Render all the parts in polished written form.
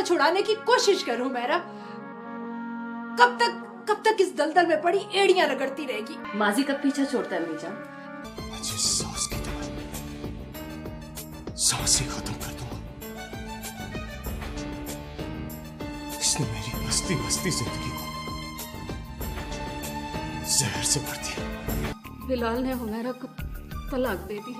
छुड़ाने की कोशिश कर हुमैरा। कब तक इस दलदल में पड़ी एड़ियां रगड़ती रहेगी? माजी कब पीछा छोड़ता है अम्मी जान? मुझे सांस की तरह सांस ही खत्म कर दूंगा। इसने मेरी हंसती हंसती जिंदगी को जहर से भर दिया। बिलाल ने हुमैरा को तलाक दे दी।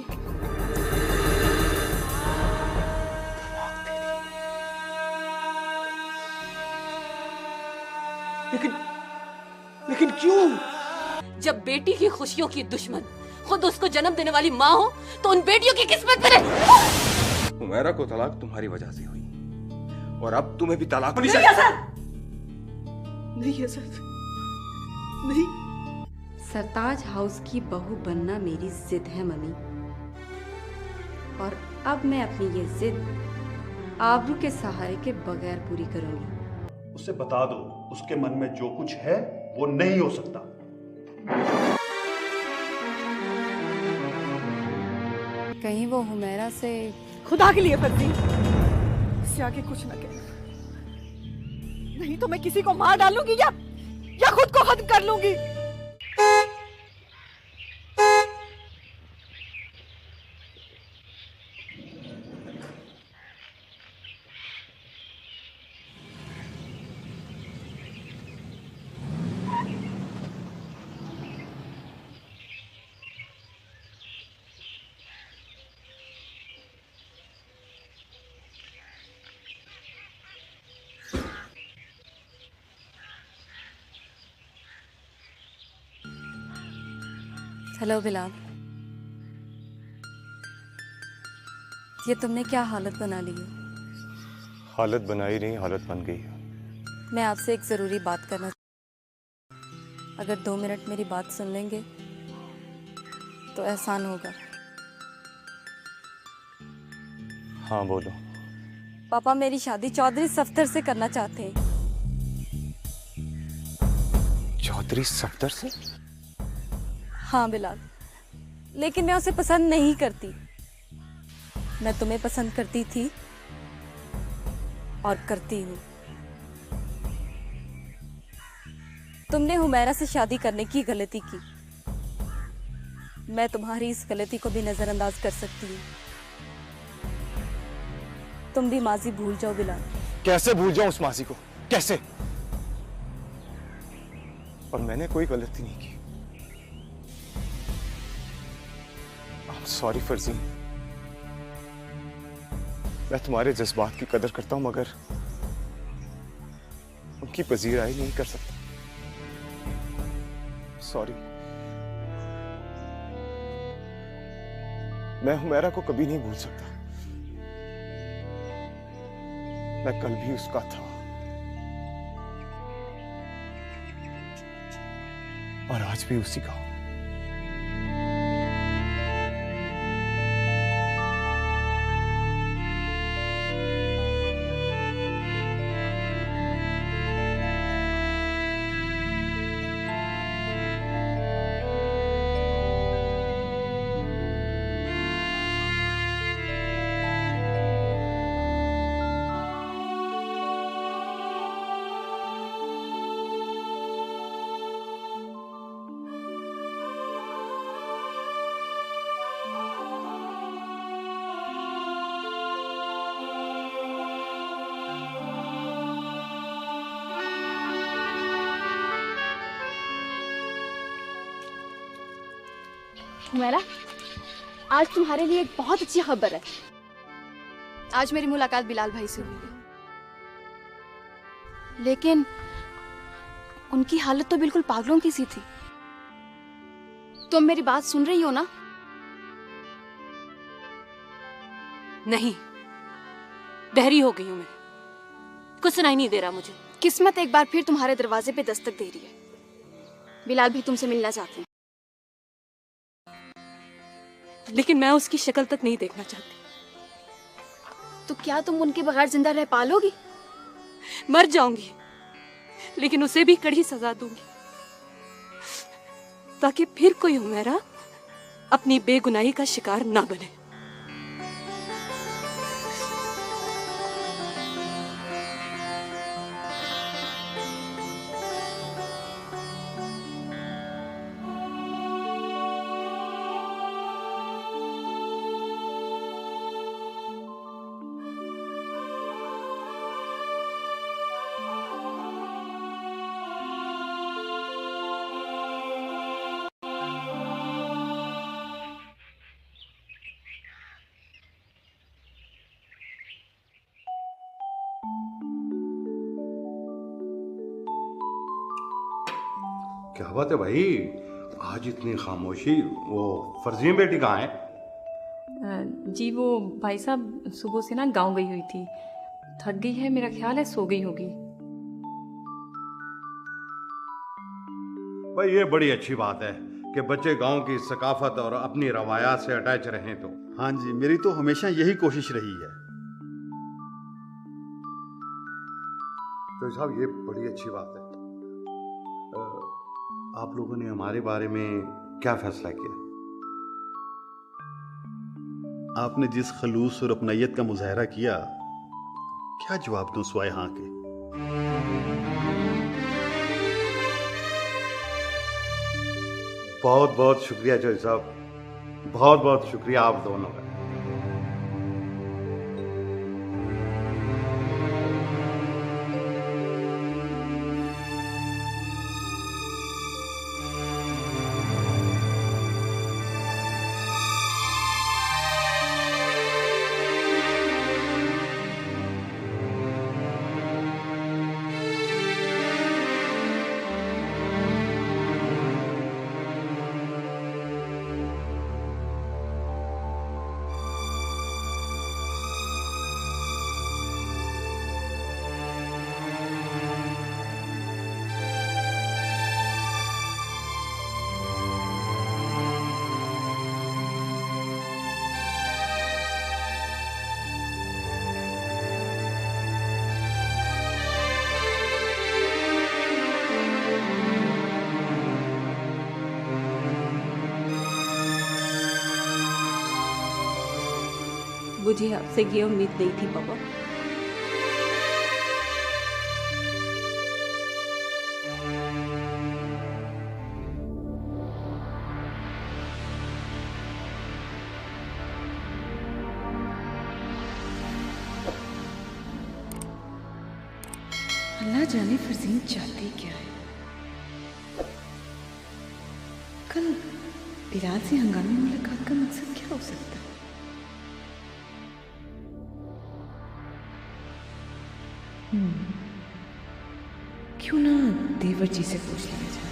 लेकिन क्यों? जब बेटी की खुशियों की दुश्मन खुद उसको जन्म देने वाली माँ हो तो उन बेटियों की किस्मत पर हुमैरा को तलाक तुम्हारी वजह से हुई और अब तुम्हें भी तलाक होनी चाहिए। नहीं नहीं। सरताज हाउस की बहू बनना मेरी जिद है मम्मी, और अब मैं अपनी ये जिद आबरू के सहारे के बगैर पूरी करूंगी। उसे बता दो उसके मन में जो कुछ है वो नहीं हो सकता। कहीं वो हुमैरा से खुदा के लिए फर्जी इससे आगे कुछ न कहना, नहीं तो मैं किसी को मार डालूंगी या खुद को खत्म कर लूंगी। हेलो बिलाल, ये तुमने क्या हालत बना ली है? हालत बनाई नहीं, हालत बन गई है। मैं आपसे एक जरूरी बात करना, अगर 2 मिनट मेरी बात सुन लेंगे तो एहसान होगा। हाँ बोलो। पापा मेरी शादी चौधरी सफ्तर से करना चाहते हैं। चौधरी सफ्तर से? हाँ बिलाल, लेकिन मैं उसे पसंद नहीं करती। मैं तुम्हें पसंद करती थी और करती हूँ। तुमने हुमैरा से शादी करने की गलती की, मैं तुम्हारी इस गलती को भी नजरअंदाज कर सकती हूँ। तुम भी माजी भूल जाओ बिलाल। कैसे भूल जाऊं उस माजी को, कैसे? और मैंने कोई गलती नहीं की। सॉरी फर्जी, मैं तुम्हारे जज्बात की कदर करता हूं मगर उनकी पजीराई नहीं कर सकता। सॉरी। मैं हुमैरा को कभी नहीं भूल सकता। मैं कल भी उसका था और आज भी उसी का हूं। हुमैरा, आज तुम्हारे लिए एक बहुत अच्छी खबर है। आज मेरी मुलाकात बिलाल भाई से हुई है, लेकिन उनकी हालत तो बिल्कुल पागलों की सी थी। तुम मेरी बात सुन रही हो ना? नहीं, बहरी हो गई हूं मैं, कुछ सुनाई नहीं दे रहा मुझे। किस्मत एक बार फिर तुम्हारे दरवाजे पे दस्तक दे रही है। बिलाल भी तुमसे मिलना चाहते हैं। लेकिन मैं उसकी शक्ल तक नहीं देखना चाहती। तो क्या तुम उनके बगैर जिंदा रह पालोगी? मर जाऊंगी, लेकिन उसे भी कड़ी सजा दूंगी, ताकि फिर कोई हुमैरा अपनी बेगुनाही का शिकार ना बने। क्या बात है भाई, आज इतनी खामोशी। वो फर्जीन बेटी कहाँ है? जी वो भाई साहब सुबह से ना गांव गई हुई थी, थक गई है, मेरा ख्याल है सो गई होगी। भाई ये बड़ी अच्छी बात है कि बच्चे गांव की सकाफत और अपनी रवायात से अटैच रहें। तो हाँ जी, मेरी तो हमेशा यही कोशिश रही है। तो साहब ये बड़ी अच्छी बात है। आप लोगों ने हमारे बारे में क्या फैसला किया? आपने जिस खलूस और अपनायत का मुजाहरा किया, क्या जवाब दूं सिवाय हाँ के। बहुत बहुत शुक्रिया जज साहब, बहुत बहुत शुक्रिया आप दोनों का। मुझे आपसे ये उम्मीद नहीं थी पापा। अल्लाह जाने फरजीन चाहती क्या है। कल बिलाल से हंगामी मुलाकात का मकसद क्या हो सकता है? क्यों ना देवर जी से पूछ लिया जाए।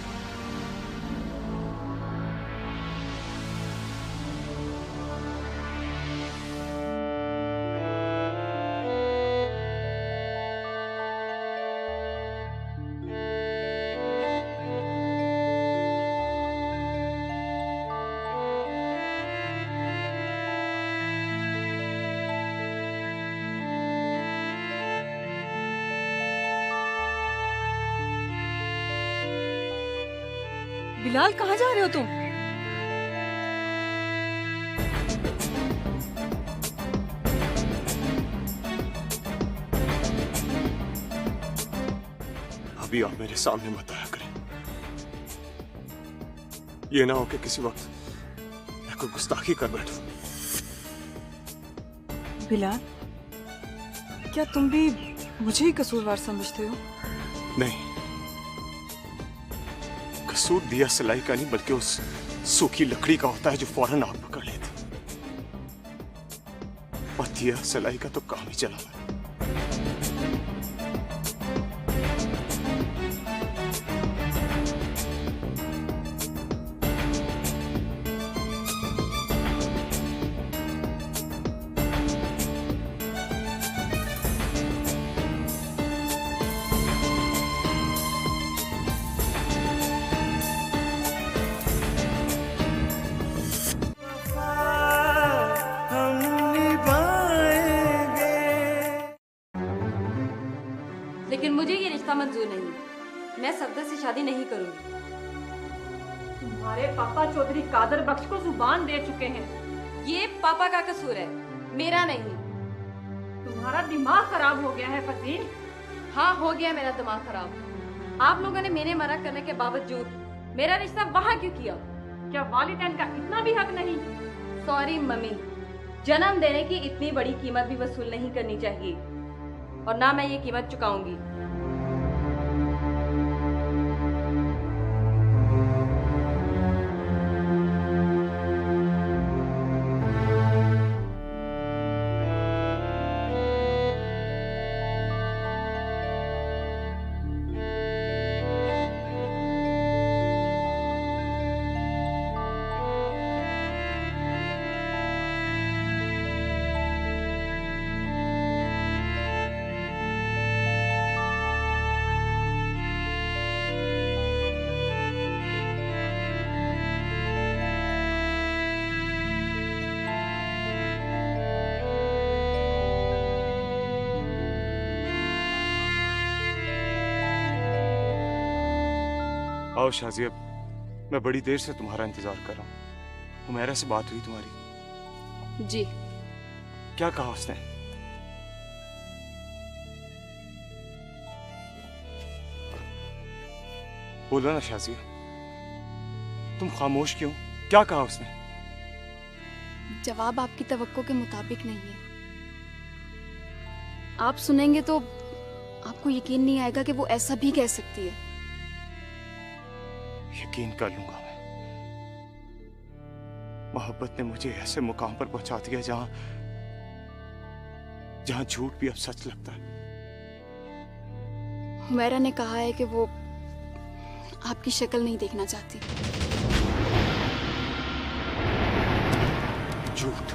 बिलाल कहाँ जा रहे हो तुम? अभी आप मेरे सामने मत आया करें। ये ना हो कि किसी वक्त मैं कोई गुस्ताखी कर बैठूं। बिलाल, क्या तुम भी मुझे ही कसूरवार समझते हो? नहीं, कसूर दिया सलाई का नहीं बल्कि उस सूखी लकड़ी का होता है जो फौरन आग पकड़ लेती। और दिया सलाई का तो काम ही चला है। लेकिन मुझे ये रिश्ता मंजूर नहीं। मैं सफदर से शादी नहीं करूंगी। तुम्हारे पापा चौधरी कादर बख्श को जुबान दे चुके हैं। ये पापा का कसूर है, मेरा नहीं। तुम्हारा दिमाग खराब हो गया है फजील। हाँ, हो गया मेरा दिमाग खराब। आप लोगों ने मेरे मना करने के बावजूद मेरा रिश्ता वहाँ क्यों किया? क्या वालिदैन का इतना भी हक नहीं? सॉरी मम्मी, जन्म देने की इतनी बड़ी कीमत भी वसूल नहीं करनी चाहिए, और ना मैं ये कीमत चुकाऊंगी। आओ शाजिया, मैं बड़ी देर से तुम्हारा इंतजार कर रहा हूँ। हुमैरा से बात हुई तुम्हारी? जी। क्या कहा उसने? बोलो ना शाजिया, तुम खामोश क्यों? क्या कहा उसने? जवाब आपकी तवक्को के मुताबिक नहीं है। आप सुनेंगे तो आपको यकीन नहीं आएगा कि वो ऐसा भी कह सकती है। यकीन कर लूंगा मैं। मोहब्बत ने मुझे ऐसे मुकाम पर पहुंचा दिया जहां जहां झूठ भी अब सच लगता है। हुमैरा ने कहा है कि वो आपकी शक्ल नहीं देखना चाहती। झूठ?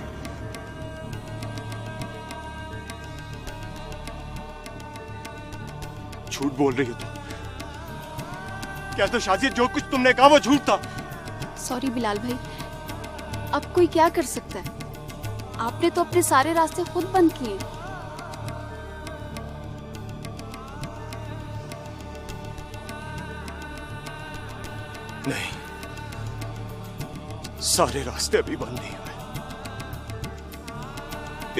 झूठ बोल रही हो तुम? क्या तो शाजिया, जो कुछ तुमने कहा वो झूठ था? सॉरी बिलाल भाई, अब कोई क्या कर सकता है? आपने तो अपने सारे रास्ते खुद बंद किए। नहीं, सारे रास्ते अभी बंद नहीं हुए।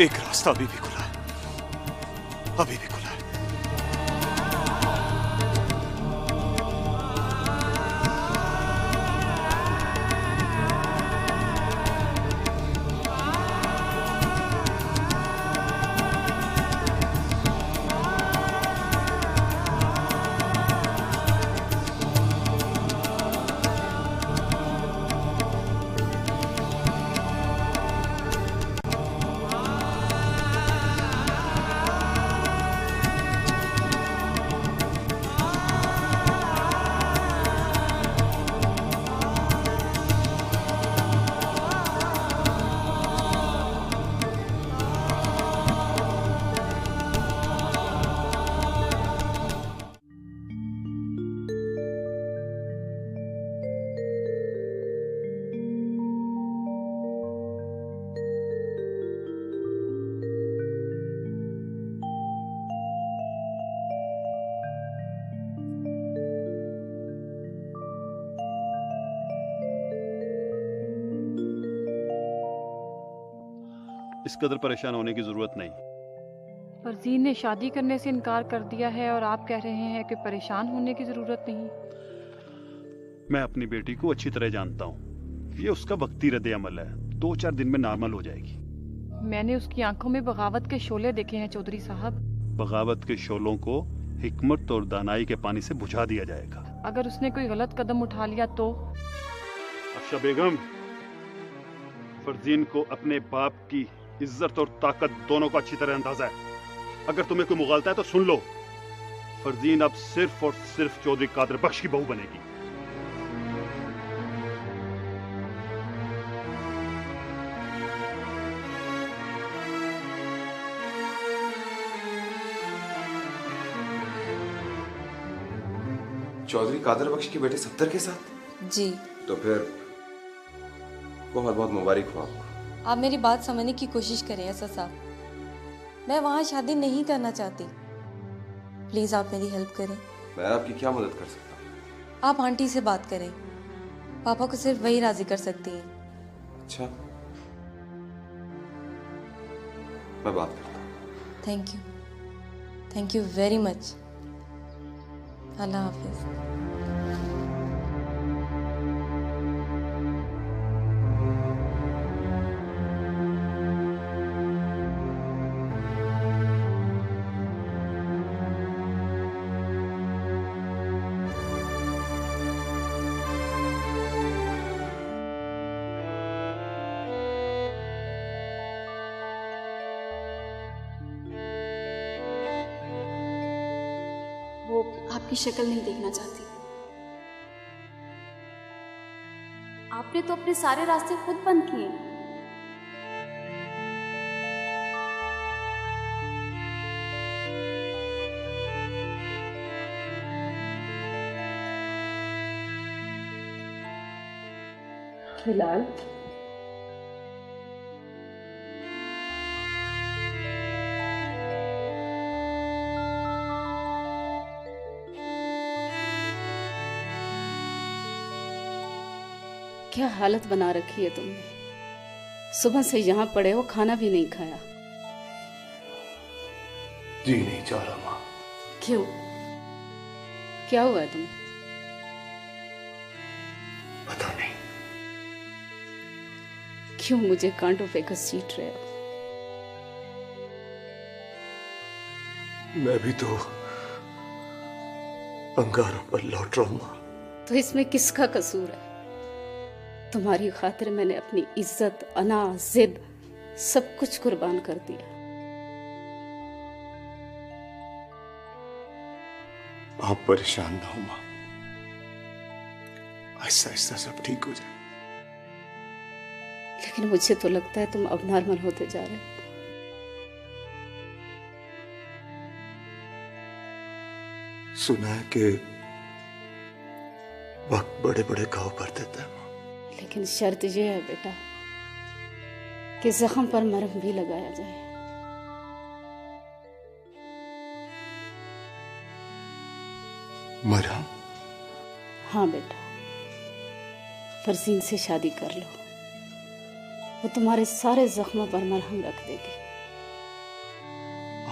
एक रास्ता अभी भी खुला है, अभी भी खुला है। इस कदर परेशान होने की जरूरत नहीं। फरजीन ने शादी करने से इनकार कर दिया है और आप कह रहे हैं कि परेशान होने की जरूरत नहीं। मैं अपनी बेटी को अच्छी तरह जानता हूँ। ये उसका वक्ती रद्द अमल है, 2-4 दिन में नॉर्मल हो जाएगी। मैंने उसकी आंखों में बगावत के शोले देखे हैं चौधरी साहब। बगावत के शोलों को हिकमत और दानाई के पानी से बुझा दिया जाएगा। अगर उसने कोई गलत कदम उठा लिया तो? आशा बेगम, फरजीन को अपने बाप की इज्जत और ताकत दोनों का अच्छी तरह अंदाजा है। अगर तुम्हें कोई मुगालता है तो सुन लो, फरजीन अब सिर्फ और सिर्फ चौधरी कादर बख्श की बहू बनेगी। चौधरी कादर बख्श के बेटे सत्तर के साथ? जी। तो फिर बहुत बहुत मुबारक हो आपको। आप मेरी बात समझने की कोशिश करें असद साहब, मैं वहाँ शादी नहीं करना चाहती। प्लीज आप मेरी हेल्प करें। मैं आपकी क्या मदद कर सकता हूँ? आप आंटी से बात करें, पापा को सिर्फ वही राजी कर सकती हैं। अच्छा, मैं बात करता हूँ। Thank you very much. अल्लाह हाफिज। वो आपकी शक्ल नहीं देखना चाहती। आपने तो अपने सारे रास्ते खुद बंद किए। बिलाल, क्या हालत बना रखी है तुमने। सुबह से यहाँ पड़े हो, खाना भी नहीं खाया। जी नहीं चाह रहा माँ। क्यों, क्या हुआ है तुम्हें? पता नहीं। क्यों मुझे कांटों पे घसीट रहे हो? मैं भी तो अंगारों पर लौट रहा हूं माँ। तो इसमें किसका कसूर है? तुम्हारी खातिर मैंने अपनी इज्जत, अना, जिद सब कुछ कुर्बान कर दिया। आप परेशान ना हो माँ, आहिस्ता आहिस्ता सब ठीक हो जाए। लेकिन मुझे तो लगता है तुम अब नॉर्मल होते जा रहे हो। सुना है कि वक्त बड़े बड़े घाव भर देता है। लेकिन शर्त यह है बेटा कि जख्म पर मरहम भी लगाया जाए। मरहम? हाँ बेटा, फरजीन से शादी कर लो, वो तुम्हारे सारे जख्मों पर मरहम रख देगी।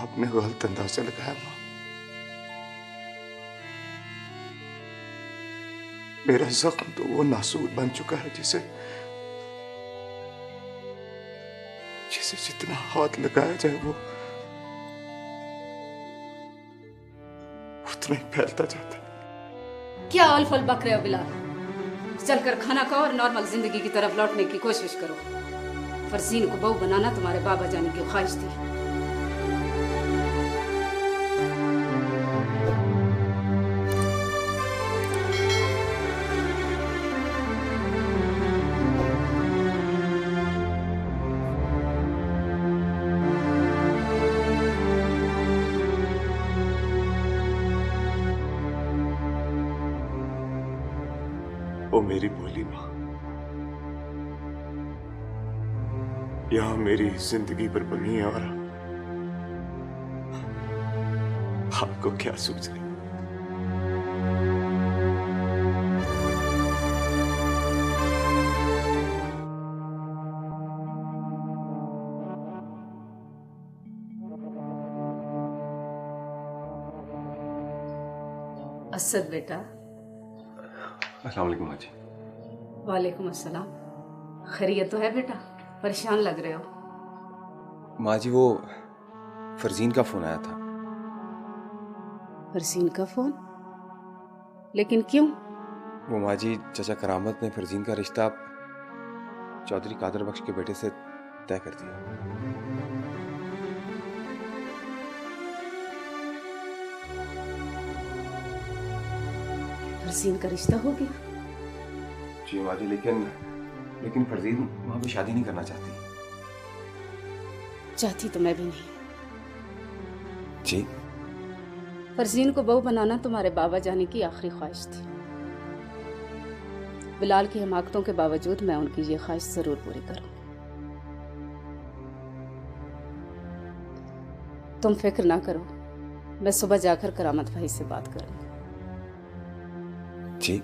आपने गलत अंदाजा लगाया माँ। मेरा जख्म तो वो नासूर बन चुका है जिसे जितना हाथ लगाया जाए वो उतना ही फैलता जाता है। क्या अल-फल बक रहे हो बिलाल? चलकर खाना खाओ और नॉर्मल जिंदगी की तरफ लौटने की कोशिश करो। फरजीन को बहू बनाना तुम्हारे बाबा जाने की ख्वाहिश थी। ओ मेरी भोली माँ, यहाँ मेरी जिंदगी पर बनी है और आपको क्या सूझ रही? असद बेटा। अस्सलाम वालेकुम माँ जी। वालेकुम अस्सलाम। खैरियत तो है बेटा? परेशान लग रहे हो। माँ जी वो फरजीन का फोन आया था। फरजीन का फोन? लेकिन क्यों? वो माँ जी चाचा करामत ने फरजीन का रिश्ता चौधरी कादर बख्श के बेटे से तय कर दिया। फरजीन का रिश्ता हो गया? जी माँ जी, लेकिन फरजीन वहां पे शादी नहीं करना चाहती। चाहती तो मैं भी नहीं। जी? फरजीन को बहू बनाना तुम्हारे बाबा जाने की आखिरी ख्वाहिश थी। बिलाल की हिमाकतों के बावजूद मैं उनकी ये ख्वाहिश जरूर पूरी करूंगी। तुम फिक्र ना करो, मैं सुबह जाकर करामत भाई से बात करूंगी। जी?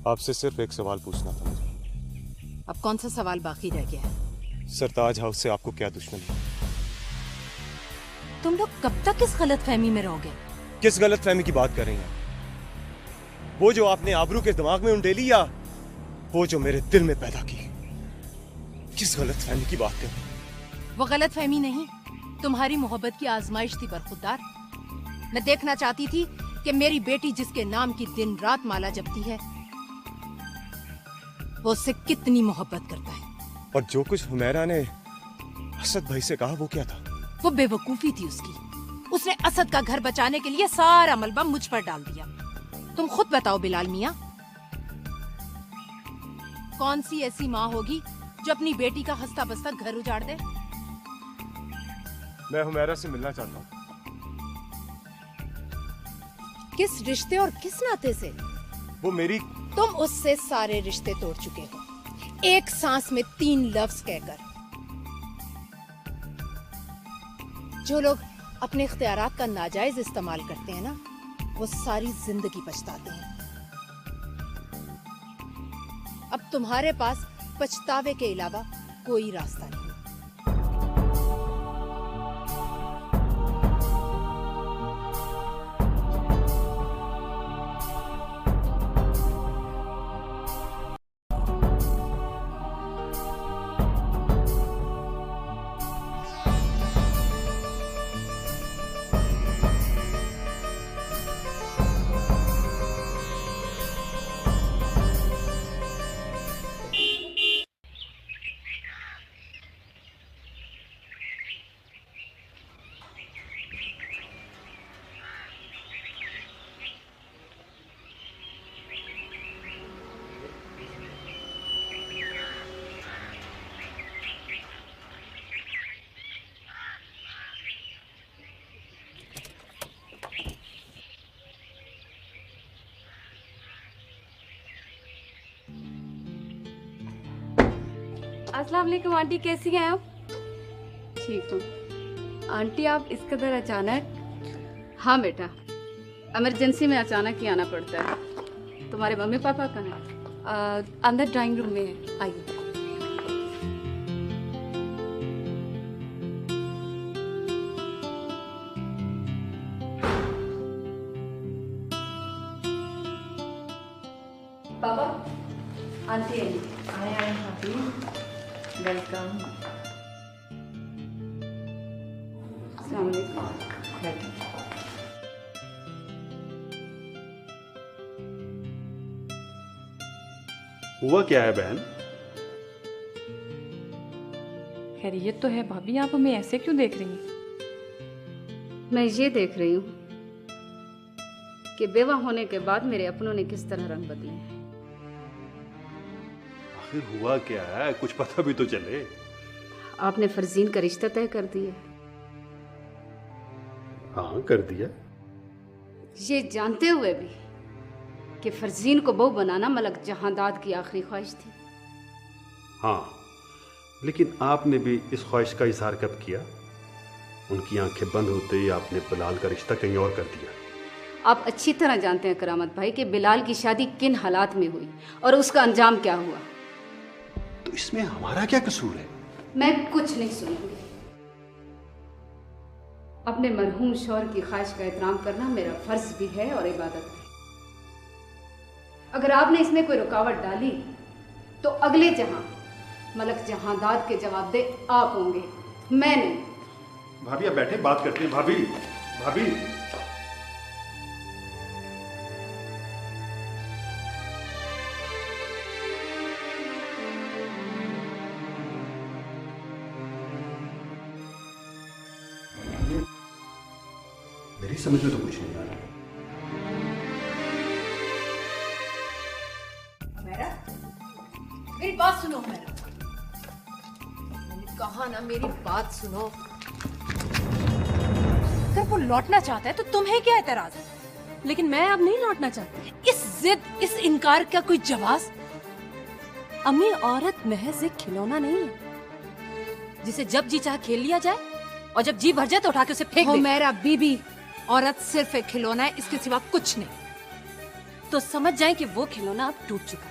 आपसे सिर्फ एक सवाल पूछना था मुझे। अब कौन सा सवाल बाकी रह गया है? सरताज हाउस से आपको क्या दुश्मनी? तुम लोग कब तक इस गलतफहमी में रहोगे? किस गलतफहमी की बात कर रही हैं? वो जो आपने आबरू के दिमाग में उंडेली या वो जो मेरे दिल में पैदा की? किस गलतफहमी की बात कर रहे हैं? वो गलत फहमी नहीं, तुम्हारी मोहब्बत की आजमाइश थी बरखुरदार। मैं देखना चाहती थी कि मेरी बेटी जिसके नाम की दिन रात माला जपती है वो उससे कितनी मोहब्बत करता है। और जो कुछ हुमैरा ने असद भाई से कहा वो क्या था? वो बेवकूफी थी उसकी। उसने असद का घर बचाने के लिए सारा मलबा मुझ पर डाल दिया। तुम खुद बताओ बिलाल मियां, कौन सी ऐसी माँ होगी जो अपनी बेटी का हंसता बसता घर उजाड़ दे? मैं हुमैरा से मिलना चाहता हूँ। किस रिश्ते और किस नाते से? वो मेरी... तुम उससे सारे रिश्ते तोड़ चुके हो, एक सांस में 3 लफ्ज कहकर। जो लोग अपने इख्तियारात का नाजायज इस्तेमाल करते हैं ना, वो सारी जिंदगी पछताते हैं। अब तुम्हारे पास पछतावे के अलावा कोई रास्ता नहीं। अस्सलाम वालेकुम आंटी, कैसी हैं आप? ठीक हूँ। आंटी आप इस कदर अचानक? हाँ बेटा, इमरजेंसी में अचानक ही आना पड़ता है। तुम्हारे मम्मी पापा कहाँ हैं? अंदर ड्राइंग रूम में है, आइए। पापा, आंटी आए भाभी, वेलकम। अस्सलाम वालेकुम। बैठो। हुआ क्या है बहन? खैरियत तो है भाभी, आप हमें ऐसे क्यों देख रही हैं? मैं ये देख रही हूँ कि बेवा होने के बाद मेरे अपनों ने किस तरह रंग बदले हैं। आखिर हुआ क्या है, कुछ पता भी तो चले। आपने फरजीन का रिश्ता तय कर दिया? हाँ, कर दिया। ये जानते हुए भी कि फरजीन को बहू बनाना मलक जहांदाद की आखिरी ख्वाहिश थी। हाँ, लेकिन आपने भी इस ख्वाहिश का इजहार कब किया? उनकी आंखें बंद होते ही आपने बिलाल का रिश्ता कहीं और कर दिया। आप अच्छी तरह जानते हैं करामत भाई कि बिलाल की शादी किन हालात में हुई और उसका अंजाम क्या हुआ। तो इसमें हमारा क्या कसूर है? मैं कुछ नहीं सुनूंगी। अपने मरहूम शौहर की ख्वाहिश का एहतराम करना मेरा फर्ज भी है और इबादत है। अगर आपने इसमें कोई रुकावट डाली तो अगले जहां मलक जहांदाद के जवाब दे आप होंगे, मैं नहीं। भाभी आप बैठे, बात करते हैं। भाभी, भाभी। मेरी समझ में तो कुछ नहीं आ रहा। मेरी बात सुनो मैंने कहा ना, मेरी बात सुनो। अगर वो लौटना चाहता है तो तुम्हें क्या एतराज है? लेकिन मैं अब नहीं लौटना चाहती। इस जिद, इस इनकार का कोई जवाब? अम्मी, औरत महज एक खिलौना नहीं है जिसे जब जी चाहे खेल लिया जाए और जब जी भर जाए तो उठा के उसे फेंक दे। मेरा बीबी, औरत सिर्फ एक खिलौना है, इसके सिवा कुछ नहीं। तो समझ जाए कि वो खिलौना अब टूट चुका है।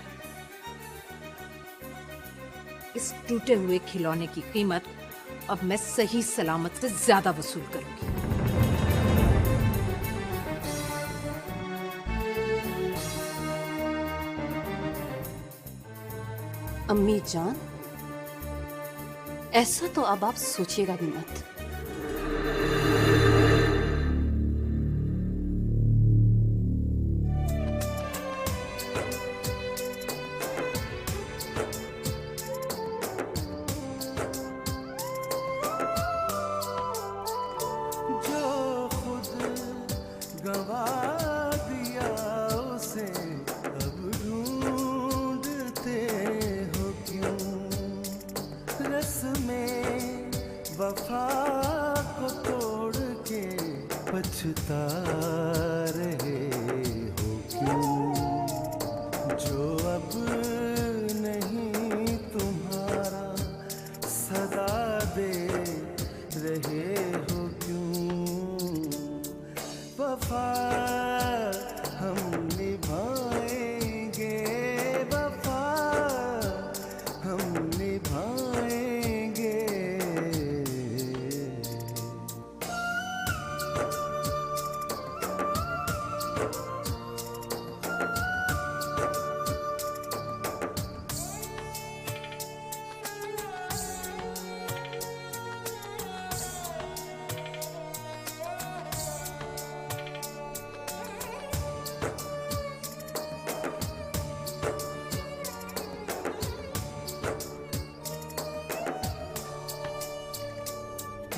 इस टूटे हुए खिलौने की कीमत अब मैं सही सलामत से ज्यादा वसूल करूंगी। अम्मी जान, ऐसा तो अब आप सोचिएगा भी मत। वफा को तोड़ के पछता रहे हो क्यों, जो अब नहीं तुम्हारा सदा दे रहे हो क्यों। वफा हम निभाएंगे, वफा हम निभाएंगे।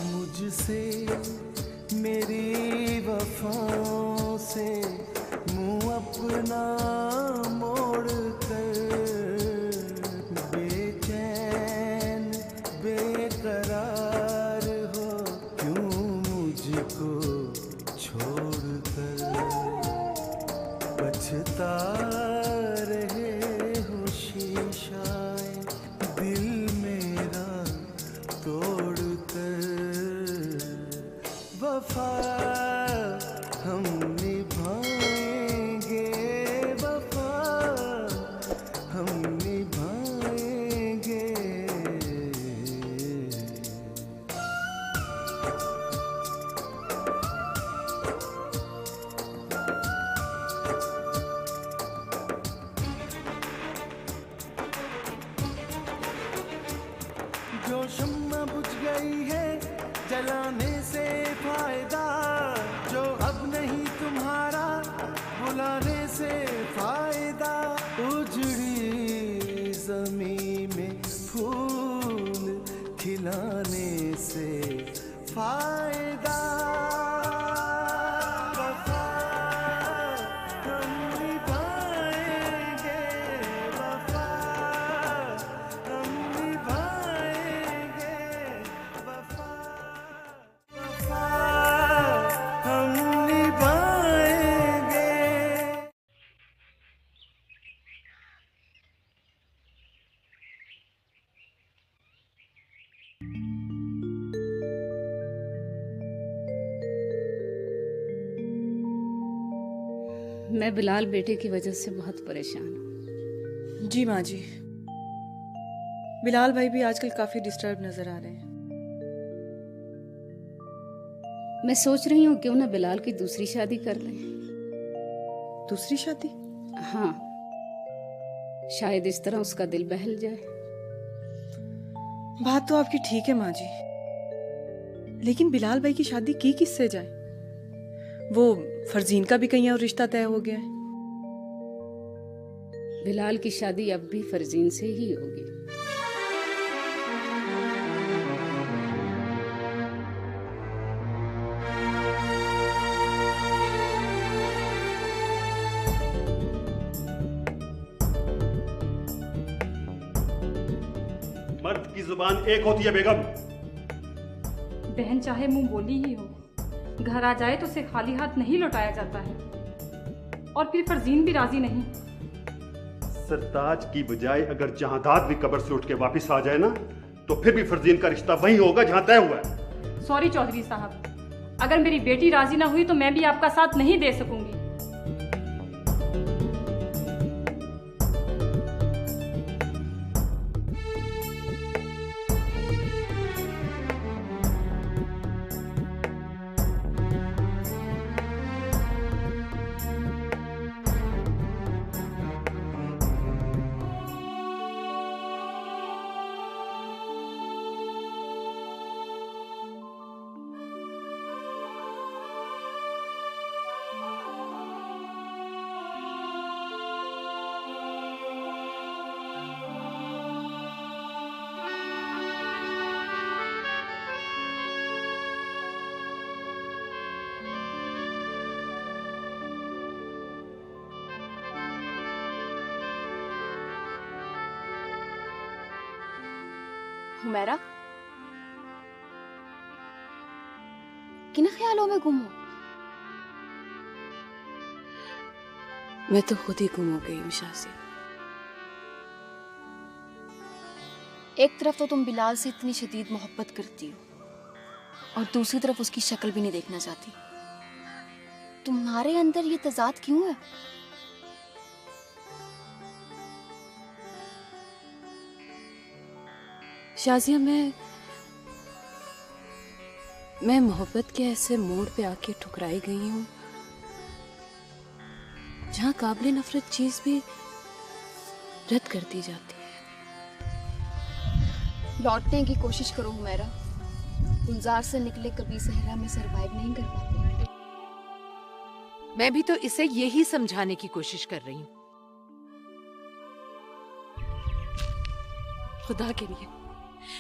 मुझसे मेरी वफाओं से मुँह अपना मोड़ कर, बेचैन बेकरार हो क्यों मुझको छोड़ कर। पछता रहे हो शीशाए दिल मेरा तोड़ कर। वफा हम निभाएंगे, वफा हम निभाएंगे। जो शम्मा बुझ गई है जलाने से फायदा, जो अब नहीं तुम्हारा बुलाने से फायदा। उजड़ी ज़मीं में फूल खिलाने से फायदा। वफा हम निभाएंगे, वफा हम निभाएंगे, वफा हम निभाएंगे। मैं बिलाल बेटे की वजह से बहुत परेशान हूँ। जी माँ जी, बिलाल भाई भी आजकल काफी डिस्टर्ब नजर आ रहे हैं। मैं सोच रही हूँ क्यों ना बिलाल की दूसरी शादी कर लें। दूसरी शादी? हाँ, शायद इस तरह उसका दिल बहल जाए। बात तो आपकी ठीक है माँ जी, लेकिन बिलाल भाई की शादी की किससे जाए? वो फरजीन का भी कहीं और रिश्ता तय हो गया है। बिलाल की शादी अब भी फरजीन से ही होगी। मर्द की जुबान एक होती है बेगम। बहन चाहे मुंह बोली ही हो, घर आ जाए तो उसे खाली हाथ नहीं लौटाया जाता है। और फिर फरजीन भी राजी नहीं। सरताज की बजाय अगर जहांदाद भी कब्र से उठ के वापस आ जाए ना, तो फिर भी फरजीन का रिश्ता वही होगा जहां तय हुआ है। सॉरी चौधरी साहब, अगर मेरी बेटी राजी ना हुई तो मैं भी आपका साथ नहीं दे सकूंगी। हुमैरा, किन ख्यालों में गुम हो? मैं तो खुद ही गुम हो गई हूँ शाज़िया। एक तरफ तो तुम बिलाल से इतनी शदीद मोहब्बत करती हो और दूसरी तरफ उसकी शक्ल भी नहीं देखना चाहती। तुम्हारे अंदर ये तजाद क्यों है? शाज़िया, मैं मोहब्बत के ऐसे मोड़ पे आके ठुकराई गई हूँ जहाँ काबिले नफरत चीज भी रद्द कर दी जाती है। लौटने की कोशिश करो हुमैरा। गुलजार से निकले कभी सहरा में सरवाइव नहीं कर पाते। मैं भी तो इसे यही समझाने की कोशिश कर रही हूँ।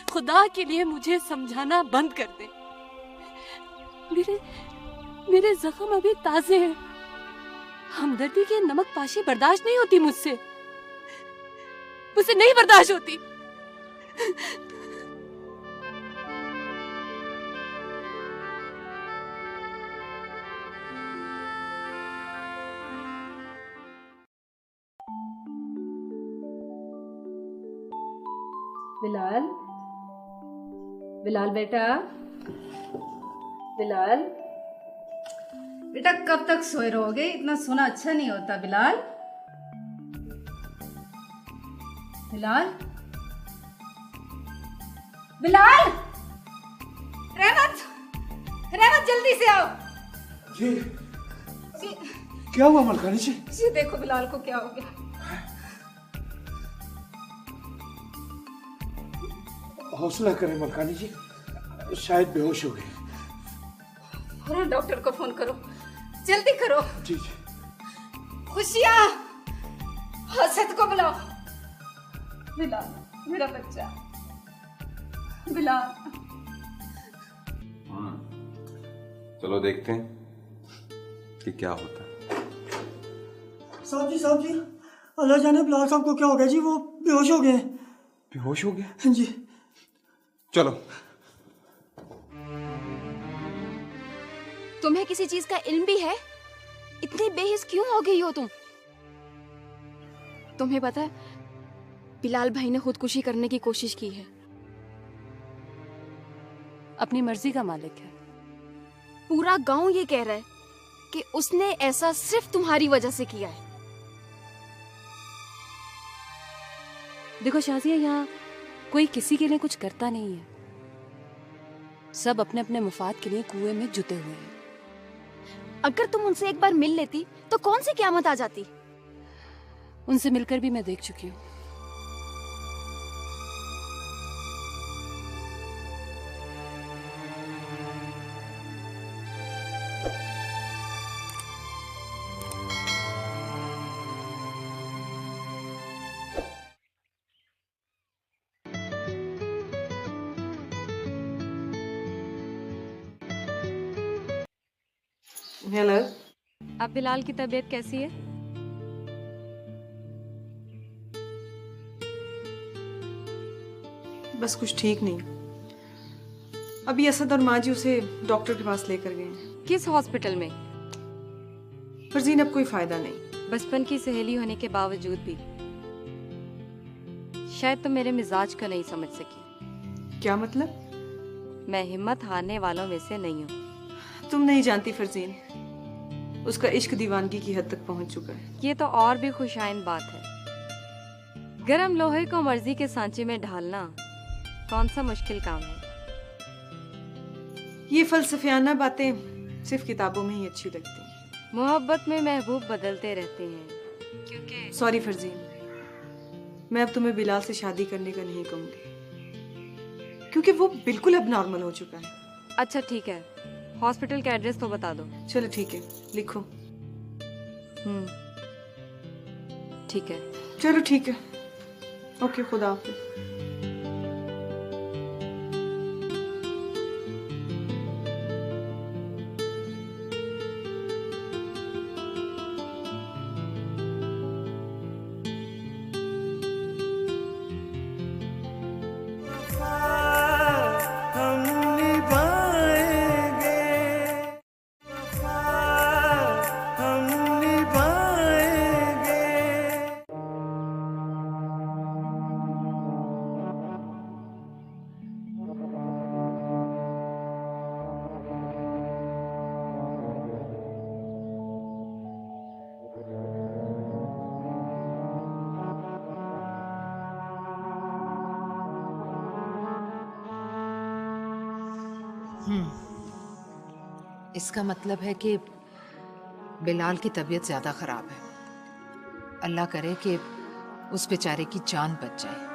खुदा के लिए मुझे समझाना बंद कर दे। मेरे जख्म अभी ताजे हैं। हमदर्दी की नमक पाशी बर्दाश्त नहीं होती मुझसे नहीं बर्दाश्त होती। बिलाल, बिलाल बेटा, बिलाल बेटा, कब तक सोए रहोगे? इतना सोना अच्छा नहीं होता। बिलाल, बिलाल, बिलाल, रहमत, रहमत जल्दी से आओ। जी क्या हुआ मलकानी जी? जी देखो बिलाल को क्या हो गया। हौसला करें मलकानी जी, शायद बेहोश हो गए। फौरन डॉक्टर को फोन करो, जल्दी करो। जी जी। खुशियाँ, हसद को बुलाओ। बिलाल मेरा बच्चा, बिलाल। चलो देखते हैं कि क्या होता है। साहब जी, अल्लाह जाने बिलाल साहब को क्या हो गया जी, वो बेहोश हो गए। बेहोश हो गया? हाँ जी। चलो। तुम्हें किसी चीज का इल्म भी है? इतनी बेहिस क्यों हो गई हो तुम? तुम्हें पता है बिलाल भाई ने खुदकुशी करने की कोशिश की है। अपनी मर्जी का मालिक है। पूरा गांव ये कह रहा है कि उसने ऐसा सिर्फ तुम्हारी वजह से किया है। देखो शाज़िया, यहाँ कोई किसी के लिए कुछ करता नहीं है। सब अपने अपने मुफाद के लिए कुएं में जुटे हुए हैं। अगर तुम उनसे एक बार मिल लेती तो कौन सी क़यामत आ जाती। उनसे मिलकर भी मैं देख चुकी हूँ। हेलो। अब बिलाल की तबीयत कैसी है? बस कुछ ठीक नहीं। अभी असद और माँ जी उसे डॉक्टर के पास लेकर गए हैं। किस हॉस्पिटल में? फरजीन, अब कोई फायदा नहीं। बचपन की सहेली होने के बावजूद भी शायद तुम मेरे मिजाज को नहीं समझ सकी। क्या मतलब? मैं हिम्मत हारने वालों में से नहीं हूँ। तुम नहीं जानती फरजीन, उसका इश्क दीवानगी की हद तक पहुंच चुका है। ये तो और भी खुशाइन बात है। गरम लोहे को मर्जी के सांचे में ढालना कौन सा मुश्किल काम है। ये फलसफियाना बातें सिर्फ किताबों में ही अच्छी लगती हैं। मोहब्बत में महबूब बदलते रहते हैं। क्योंकि सॉरी फरजीन, मैं अब तुम्हें बिलाल से शादी करने का नहीं कहूंगी, क्योंकि वो बिल्कुल अब नॉर्मल हो चुका है। अच्छा ठीक है, हॉस्पिटल का एड्रेस तो बता दो। चलो ठीक है, लिखो। ठीक है। चलो ठीक है, ओके, खुदा हाफिज। वफा इसका मतलब है कि बिलाल की तबीयत ज्यादा खराब है। अल्लाह करे कि उस बेचारे की जान बच जाए।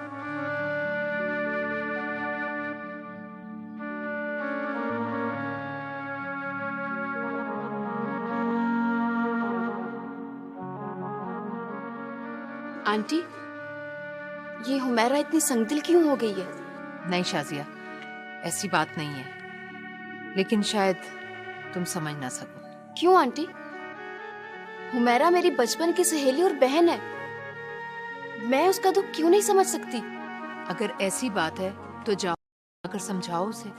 आंटी, ये हुमैरा इतनी संगदिल क्यों हो गई है? नहीं शाजिया, ऐसी बात नहीं है, लेकिन शायद तुम समझ ना सको। क्यों आंटी? हुमैरा मेरी बचपन की सहेली और बहन है। मैं उसका दुख क्यों नहीं समझ सकती? अगर ऐसी बात है तो जाओ अगर समझाओ उसे।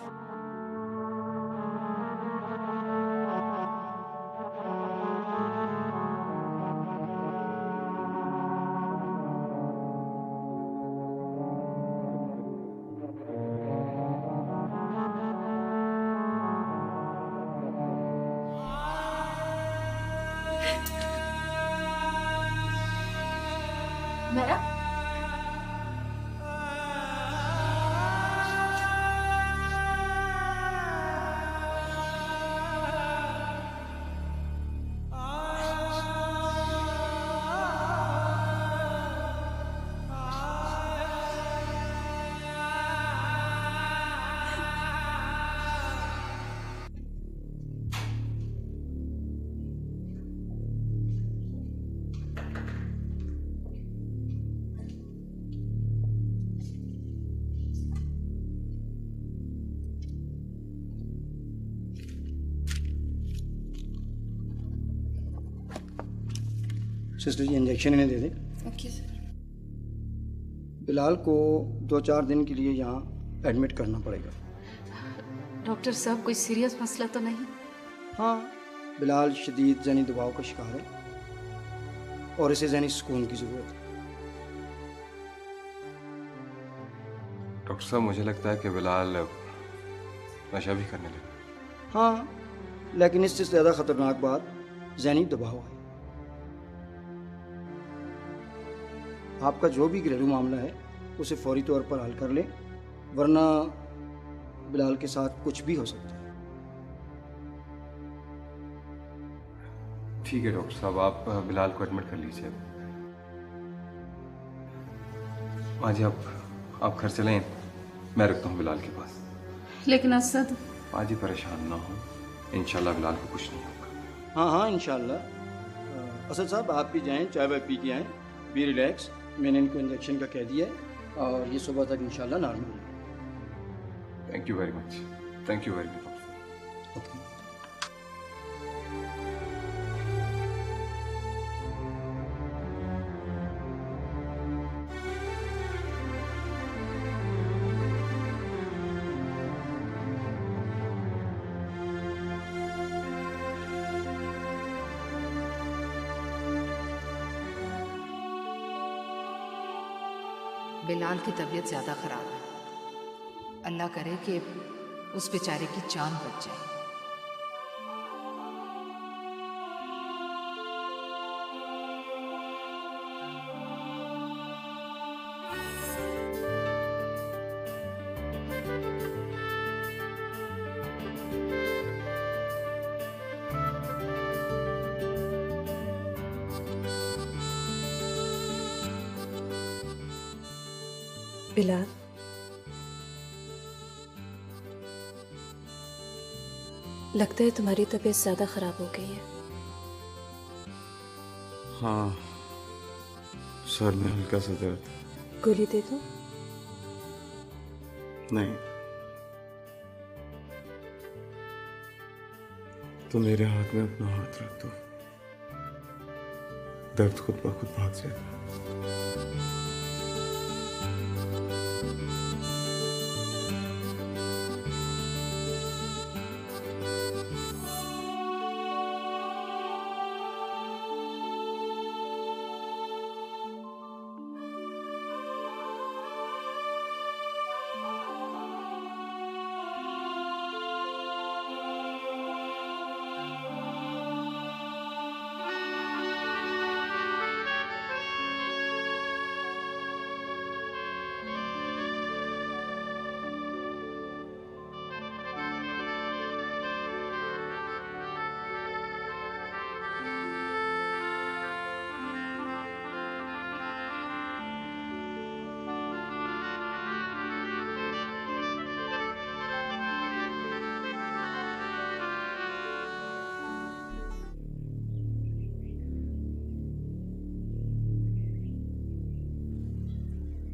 हुमैरा, सिस्टर जी इंजेक्शन इन्हें दे दें। Okay sir. बिलाल को 2-4 दिन के लिए यहाँ एडमिट करना पड़ेगा। डॉक्टर साहब, कोई सीरियस मसला तो नहीं? हाँ, बिलाल शदीद जहनी दबाव का शिकार है और इसे जहनी सुकून की ज़रूरत है। डॉक्टर साहब, मुझे लगता है कि बिलाल नशा भी करने लगा। हाँ, लेकिन इससे ज़्यादा ख़तरनाक बात जहनी दबाव है। आपका जो भी घरेलू मामला है उसे फौरी तौर पर हल कर लें, वरना बिलाल के साथ कुछ भी हो सकता है। ठीक है डॉक्टर साहब, आप बिलाल को एडमिट कर लीजिए। हाँ जी, आप घर चलें, मैं रखता हूँ बिलाल के पास। लेकिन असद, हाँ जी, परेशान ना हो, इंशाल्लाह बिलाल को कुछ नहीं होगा। हाँ हाँ इंशाल्लाह। असद साहब, आप भी जाएं, चाय वाय पी के आएँ, बी रिलैक्स। मैंने इनको इंजेक्शन का कह दिया है और ये सुबह तक इंशाल्लाह नॉर्मल हो जाएगा। Thank you very much, thank you very much. Okay. Bilal की तबीयत ज्यादा खराब है। अल्लाह करे कि उस बेचारे की जान बच जाए। बिलाल, लगता है तुम्हारी तबीयत ज्यादा खराब हो गई है। हाँ, सर में हल्का सा दर्द। गोली दे दूं? नहीं, तो मेरे हाथ में अपना हाथ रख दो, दर्द खुद ब खुद भाग जाएगा।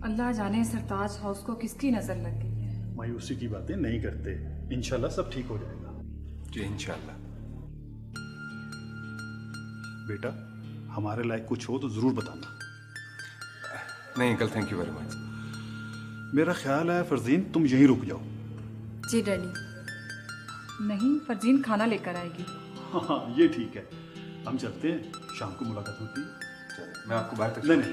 अल्लाह जाने सरताज हाउस को किसकी नजर लग गई है। मायूसी की बातें नहीं करते, इंशाल्लाह सब ठीक हो जाएगा। जी इंशाल्लाह। बेटा हमारे लायक कुछ हो तो जरूर बताना। नहीं uncle, thank you very much. मेरा ख्याल है फरजीन तुम यहीं रुक जाओ। जी डैडी। नहीं, फरजीन खाना लेकर आएगी। हाँ ये ठीक है, हम चलते हैं, शाम को मुलाकात होती है। मैं आपको बाहर तक नहीं।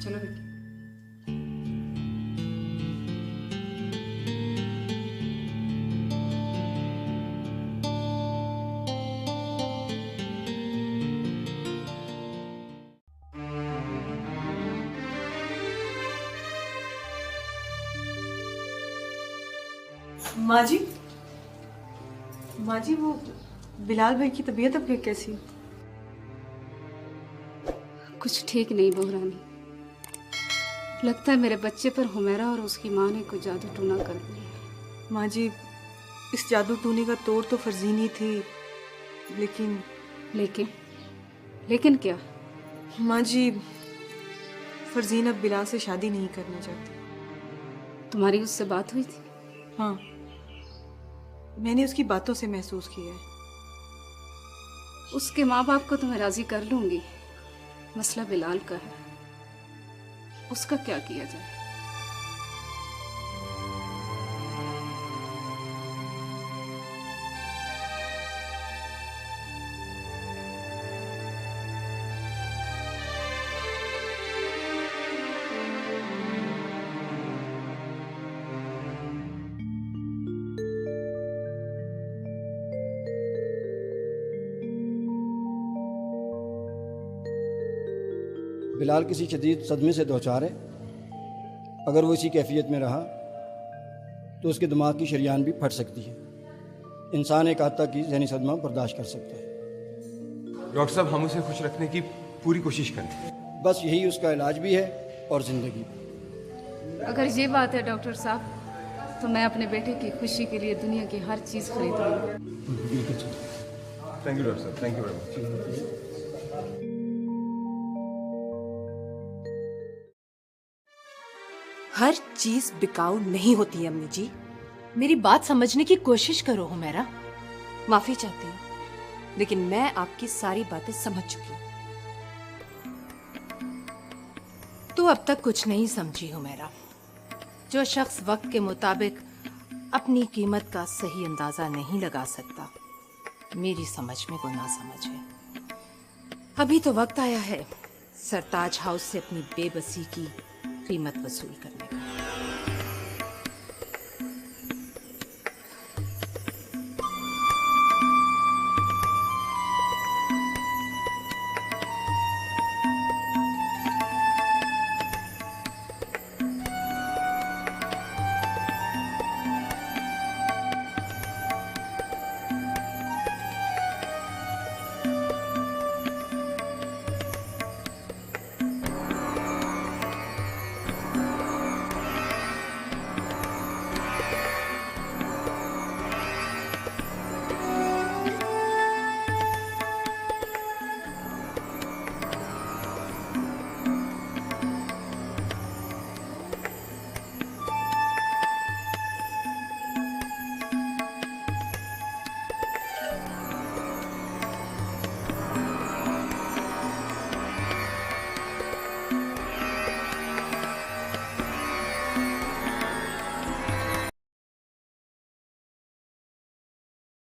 चलो बेटी। माँ जी, वो बिलाल भाई की तबीयत अब कैसी? कुछ ठीक नहीं बहुरानी, लगता है मेरे बच्चे पर हुमैरा और उसकी माँ ने कुछ जादू टूना कर दिया। माँ जी, इस जादू टूने का तोड़ तो फरजीन ही थी, लेकिन क्या? माँ जी, फरजीन अब बिलाल से शादी नहीं करना चाहती। तुम्हारी उससे बात हुई थी? हाँ, मैंने उसकी बातों से महसूस किया है। उसके माँ बाप को तो मैं राजी कर लूंगी, मसला बिलाल का है, उसका क्या किया जाए? बिलाल किसी शदीद सदमे से दोचार है। अगर वो इसी कैफियत में रहा तो उसके दिमाग की शरियान भी फट सकती है। इंसान एक हद तक की ज़हनी सदमा बर्दाश्त कर सकता है। डॉक्टर साहब, हम उसे खुश रखने की पूरी कोशिश करें। बस यही उसका इलाज भी है और ज़िंदगी। अगर ये बात है डॉक्टर साहब, तो मैं अपने बेटे की खुशी के लिए दुनिया की हर चीज़ खरीदूंगी। थैंक यू डॉक्टर साहब, थैंक यू वेरी मच। हर चीज बिकाऊ नहीं होती अम्मी जी, मेरी बात समझने की कोशिश करो हुमैरा। माफी चाहती हूँ, लेकिन मैं आपकी सारी बातें समझ चुकी हूँ। तो अब तक कुछ नहीं समझी हुमैरा। जो शख्स वक्त के मुताबिक अपनी कीमत का सही अंदाजा नहीं लगा सकता, मेरी समझ में वो ना समझ है। अभी तो वक्त आया है सरताज हाउस से अपनी बेबसी की कीमत वसूल करने का।